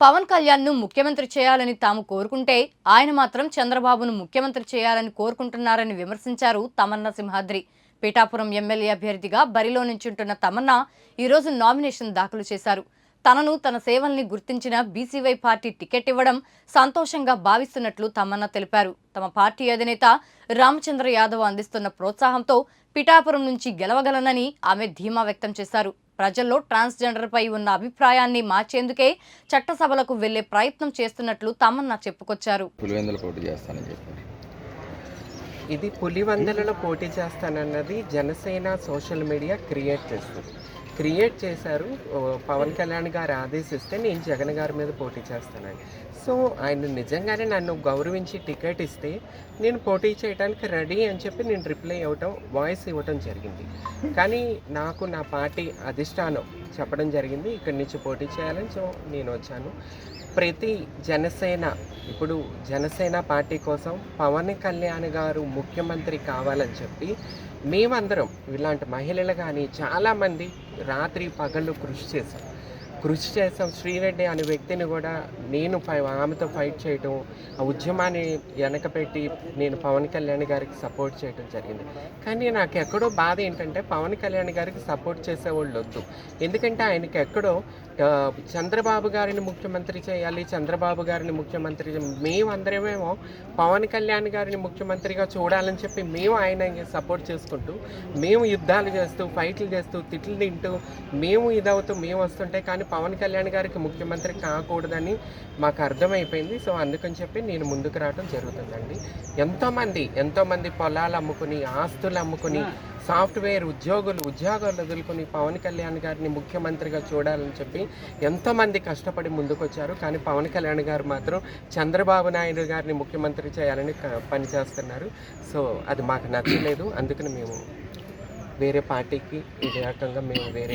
పవన్ కళ్యాణ్ను ముఖ్యమంత్రి చేయాలని తాము కోరుకుంటే ఆయన మాత్రం చంద్రబాబును ముఖ్యమంత్రి చేయాలని కోరుకుంటున్నారని విమర్శించారు తమన్నా సింహాద్రి. పీఠాపురం ఎమ్మెల్యే అభ్యర్థిగా బరిలో నుంచుంటున్న తమన్నా ఈరోజు నామినేషన్ దాఖలు చేశారు. తనను తన సేవల్ని గుర్తించిన బీసీవై పార్టీ టికెట్ ఇవ్వడం సంతోషంగా భావిస్తున్నట్లు తమన్నా తెలిపారు. తమ పార్టీ అధినేత రామచంద్ర యాదవ్ అందిస్తున్న ప్రోత్సాహంతో పిఠాపురం నుంచి గెలవగలనని ఆమె ధీమా వ్యక్తం చేశారు. ప్రజల్లో ట్రాన్స్జెండర్ పై ఉన్న అభిప్రాయాన్ని మార్చేందుకే చట్టసభలకు వెళ్లే ప్రయత్నం చేస్తున్నట్లు తమన్నా చెప్పుకొచ్చారు. ఇది పులివెందులలో పోటీ చేస్తానన్నది జనసేన సోషల్ మీడియా క్రియేట్ చేశారు. పవన్ కళ్యాణ్ గారు ఆదేశిస్తే నేను జగన్ గారి మీద పోటీ చేస్తానని. సో ఆయన నిజంగానే నన్ను గౌరవించి టికెట్ ఇస్తే నేను పోటీ చేయడానికి రెడీ అని చెప్పి నేను రిప్లై వాయిస్ ఇవ్వటం జరిగింది. కానీ నాకు నా పార్టీ అధిష్టానం చెప్పడం జరిగింది ఇక్కడి నుంచి పోటీ చేయాలని. సో నేను వచ్చాను. ప్రతి ఇప్పుడు జనసేన పార్టీ కోసం పవన్ కళ్యాణ్ గారు ముఖ్యమంత్రి కావాలని చెప్పి మేమందరం ఇలాంటి మహిళలు కానీ చాలామంది రాత్రి పగళ్ళు కృషి చేసాం. శ్రీరెడ్డి అనే వ్యక్తిని కూడా నేను ఆమెతో ఫైట్ చేయటం, ఆ ఉద్యమాన్ని వెనకపెట్టి నేను పవన్ కళ్యాణ్ గారికి సపోర్ట్ చేయడం జరిగింది. కానీ నాకు ఎక్కడో బాధ ఏంటంటే పవన్ కళ్యాణ్ గారికి సపోర్ట్ చేసేవాళ్ళు వద్దు. ఎందుకంటే ఆయనకి ఎక్కడో చంద్రబాబు గారిని ముఖ్యమంత్రి చేయాలి, చంద్రబాబు గారిని ముఖ్యమంత్రి, మేమందరమేమో పవన్ కళ్యాణ్ గారిని ముఖ్యమంత్రిగా చూడాలని చెప్పి మేము ఆయన సపోర్ట్ చేసుకుంటూ మేము యుద్ధాలు చేస్తూ ఫైట్లు చేస్తూ తిట్లు తింటూ మేము ఇదవుతూ మేము వస్తుంటే కానీ పవన్ కళ్యాణ్ గారికి ముఖ్యమంత్రి కాకూడదని మాకు అర్థమైపోయింది. సో అందుకని చెప్పి నేను ముందుకు రావడం జరుగుతుందండి. ఎంతోమంది పొలాలు అమ్ముకుని ఆస్తులు అమ్ముకుని సాఫ్ట్వేర్ ఉద్యోగాలు వదులుకొని పవన్ కళ్యాణ్ గారిని ముఖ్యమంత్రిగా చూడాలని చెప్పి ఎంతోమంది కష్టపడి ముందుకొచ్చారు. కానీ పవన్ కళ్యాణ్ గారు మాత్రం చంద్రబాబు నాయుడు గారిని ముఖ్యమంత్రి చేయాలని పనిచేస్తున్నారు. సో అది మాకు నచ్చలేదు. అందుకని మేము వేరే పార్టీకి ఈ రకంగా మేము వేరే